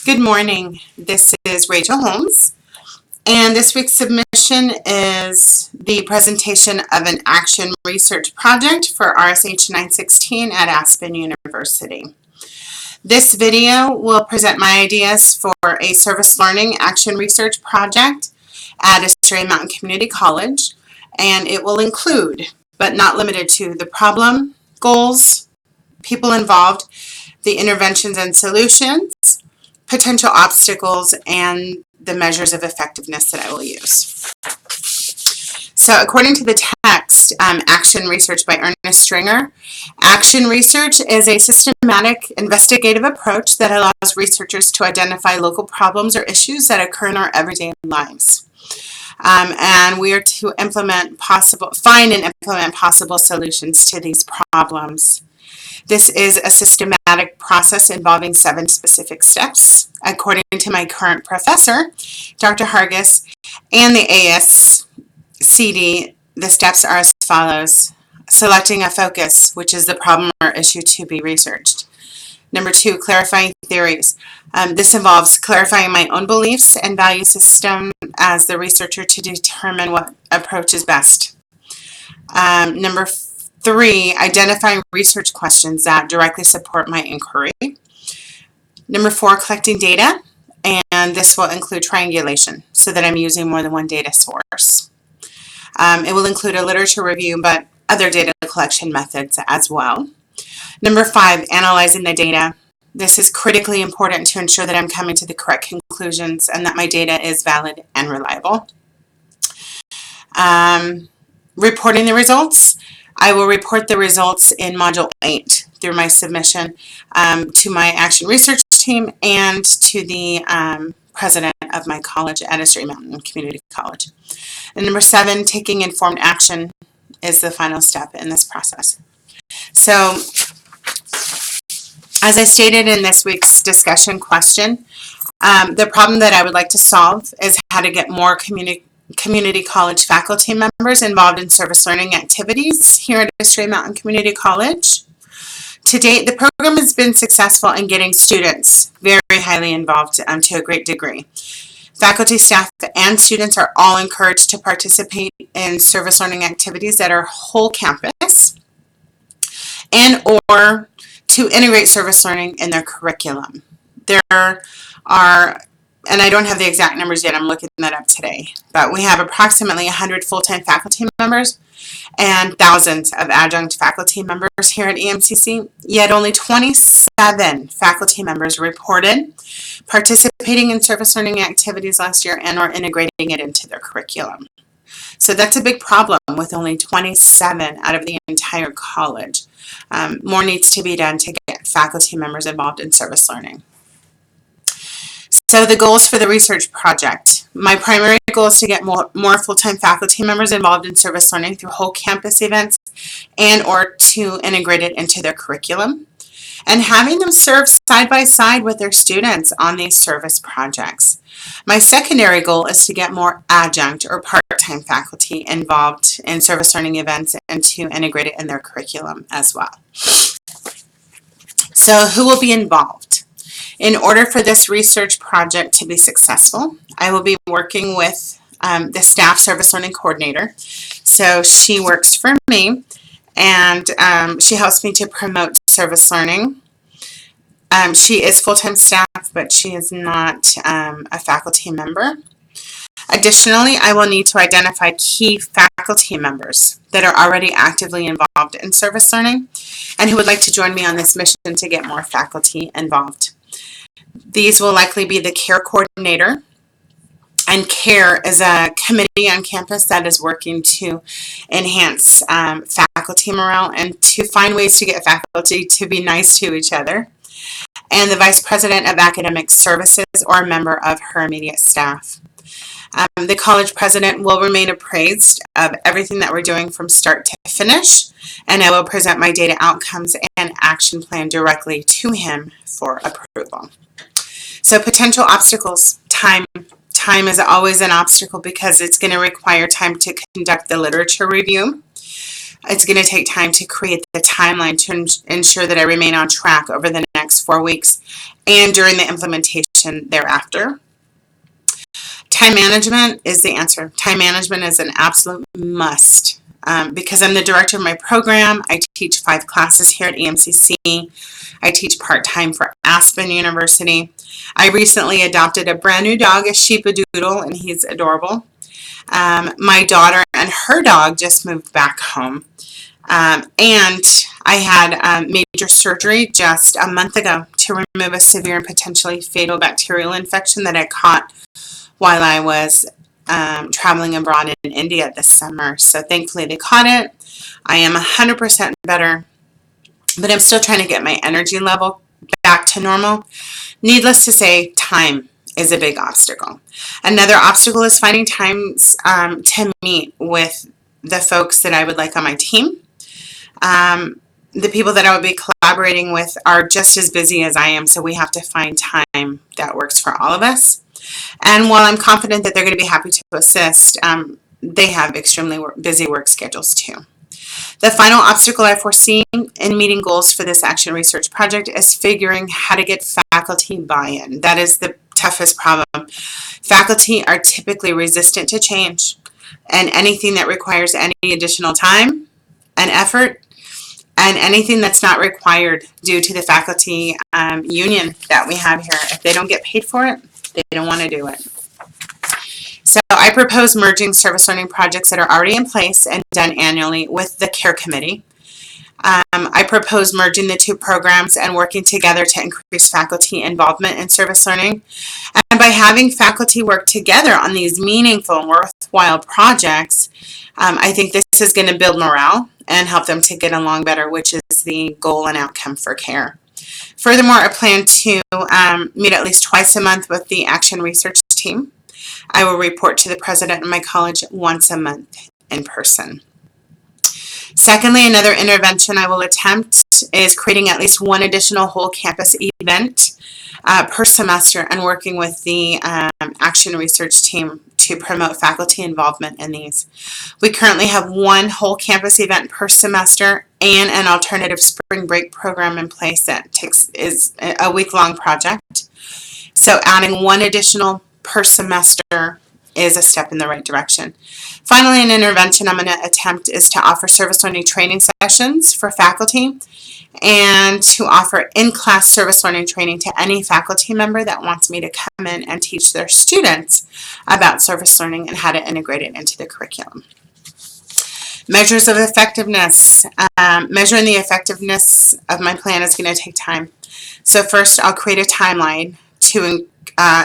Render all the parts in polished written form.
Good morning. This is Rachel Holmes, and this week's submission is the presentation of an action research project for RSH 916 at Aspen University. This video will present my ideas for a service learning action research project at Aspen Mountain Community College, and it will include, but not limited to, the problem, goals, people involved, the interventions and solutions, potential obstacles, and the measures of effectiveness that I will use. So according to the text, Action Research by Ernest Stringer, action research is a systematic investigative approach that allows researchers to identify local problems or issues that occur in our everyday lives. And we are to find and implement possible solutions to these problems. This is a systematic process involving 7 specific steps. According to my current professor, Dr. Hargis, and the ASCD, the steps are as follows. Selecting a focus, which is the problem or issue to be researched. Number 2, clarifying theories. This involves clarifying my own beliefs and value system as the researcher to determine what approach is best. Number 3, identifying research questions that directly support my inquiry. Number 4, collecting data, and this will include triangulation so that I'm using more than one data source. It will include a literature review, but other data collection methods as well. Number 5, analyzing the data. This is critically important to ensure that I'm coming to the correct conclusions and that my data is valid and reliable. Reporting the results. I will report the results in Module 8 through my submission to my action research team and to the president of my college at Aspen Mountain Community College. And number 7, taking informed action is the final step in this process. So, as I stated in this week's discussion question, the problem that I would like to solve is how to get more community college faculty members involved in service learning activities here at Aspen Mountain Community College. To date, the program has been successful in getting students very highly involved to a great degree. Faculty, staff, and students are all encouraged to participate in service learning activities at our whole campus and or to integrate service learning in their curriculum. There are, and I don't have the exact numbers yet, I'm looking that up today, but we have approximately 100 full-time faculty members and thousands of adjunct faculty members here at EMCC, yet only 27 faculty members reported participating in service learning activities last year and or integrating it into their curriculum. So that's a big problem with only 27 out of the entire college. More needs to be done to get faculty members involved in service learning. So the goals for the research project. My primary goal is to get more full-time faculty members involved in service learning through whole campus events and or to integrate it into their curriculum, and having them serve side by side with their students on these service projects. My secondary goal is to get more adjunct or part-time faculty involved in service learning events and to integrate it in their curriculum as well. So who will be involved? In order for this research project to be successful, I will be working with the staff service learning coordinator. So she works for me and she helps me to promote service learning. She is full-time staff, but she is not a faculty member. Additionally, I will need to identify key faculty members that are already actively involved in service learning and who would like to join me on this mission to get more faculty involved. These will likely be the CARE coordinator, and CARE is a committee on campus that is working to enhance faculty morale and to find ways to get faculty to be nice to each other, and the Vice President of Academic Services or a member of her immediate staff. The college president will remain appraised of everything that we're doing from start to finish, and I will present my data outcomes and action plan directly to him for approval. So potential obstacles. Time. Time is always an obstacle because it's going to require time to conduct the literature review. It's going to take time to create the timeline to ensure that I remain on track over the next 4 weeks and during the implementation thereafter. Time management is the answer. Time management is an absolute must. Because I'm the director of my program, I teach 5 classes here at EMCC. I teach part-time for Aspen University. I recently adopted a brand new dog, a sheepadoodle, and he's adorable. My daughter and her dog just moved back home. And I had major surgery just a month ago to remove a severe and potentially fatal bacterial infection that I caught while I was traveling abroad in India this summer. So thankfully they caught it. I am 100% better, but I'm still trying to get my energy level back to normal. Needless to say, time is a big obstacle. Another obstacle is finding times to meet with the folks that I would like on my team. The people that I would be collaborating with are just as busy as I am, so we have to find time that works for all of us. And while I'm confident that they're going to be happy to assist, they have extremely busy work schedules too. The final obstacle I foresee in meeting goals for this action research project is figuring how to get faculty buy-in. That is the toughest problem. Faculty are typically resistant to change, and anything that requires any additional time and effort, and anything that's not required due to the faculty union that we have here, if they don't get paid for it, they don't want to do it. So I propose merging service learning projects that are already in place and done annually with the care committee. I propose merging the 2 programs and working together to increase faculty involvement in service learning. And by having faculty work together on these meaningful and worthwhile projects, I think this is going to build morale and help them to get along better, which is the goal and outcome for care. Furthermore, I plan to meet at least twice a month with the action research team. I will report to the president of my college once a month in person. Secondly, another intervention I will attempt is creating at least 1 additional whole campus event per semester and working with the action research team to promote faculty involvement in these. We currently have 1 whole campus event per semester and an alternative spring break program in place that is a week-long project. So adding 1 additional per semester is a step in the right direction. Finally, an intervention I'm going to attempt is to offer service learning training sessions for faculty and to offer in-class service learning training to any faculty member that wants me to come in and teach their students about service learning and how to integrate it into the curriculum. Measures of effectiveness. Measuring the effectiveness of my plan is going to take time. So first, I'll create a timeline to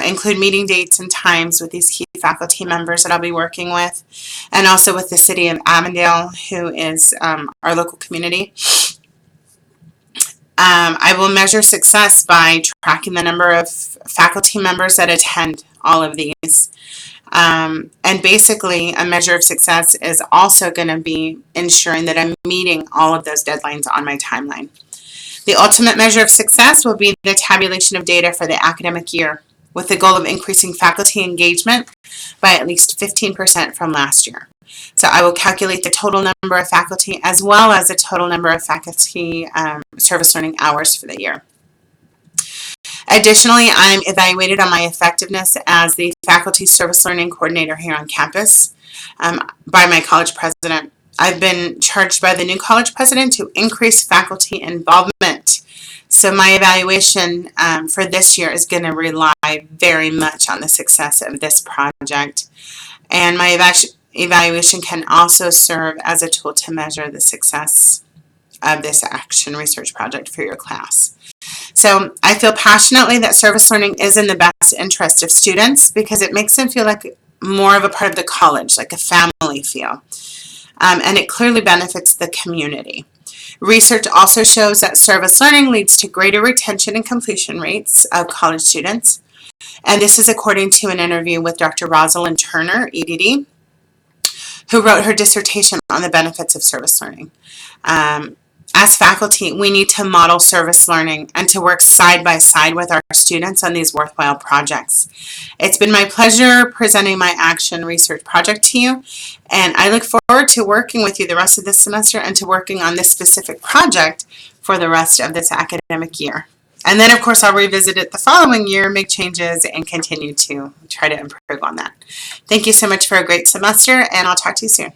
include meeting dates and times with these key faculty members that I'll be working with, and also with the city of Avondale, who is our local community. I will measure success by tracking the number of faculty members that attend all of these. And basically, a measure of success is also going to be ensuring that I'm meeting all of those deadlines on my timeline. The ultimate measure of success will be the tabulation of data for the academic year, with the goal of increasing faculty engagement by at least 15% from last year. So I will calculate the total number of faculty as well as the total number of faculty service learning hours for the year. Additionally, I'm evaluated on my effectiveness as the faculty service learning coordinator here on campus by my college president. I've been charged by the new college president to increase faculty involvement. So my evaluation for this year is going to rely very much on the success of this project. And my evaluation can also serve as a tool to measure the success of this action research project for your class. So I feel passionately that service learning is in the best interest of students because it makes them feel like more of a part of the college, like a family feel. And it clearly benefits the community. Research also shows that service learning leads to greater retention and completion rates of college students. And this is according to an interview with Dr. Rosalind Turner, EDD, who wrote her dissertation on the benefits of service learning. As faculty, we need to model service learning and to work side by side with our students on these worthwhile projects. It's been my pleasure presenting my action research project to you, and I look forward to working with you the rest of this semester and to working on this specific project for the rest of this academic year. And then, of course, I'll revisit it the following year, make changes, and continue to try to improve on that. Thank you so much for a great semester, and I'll talk to you soon.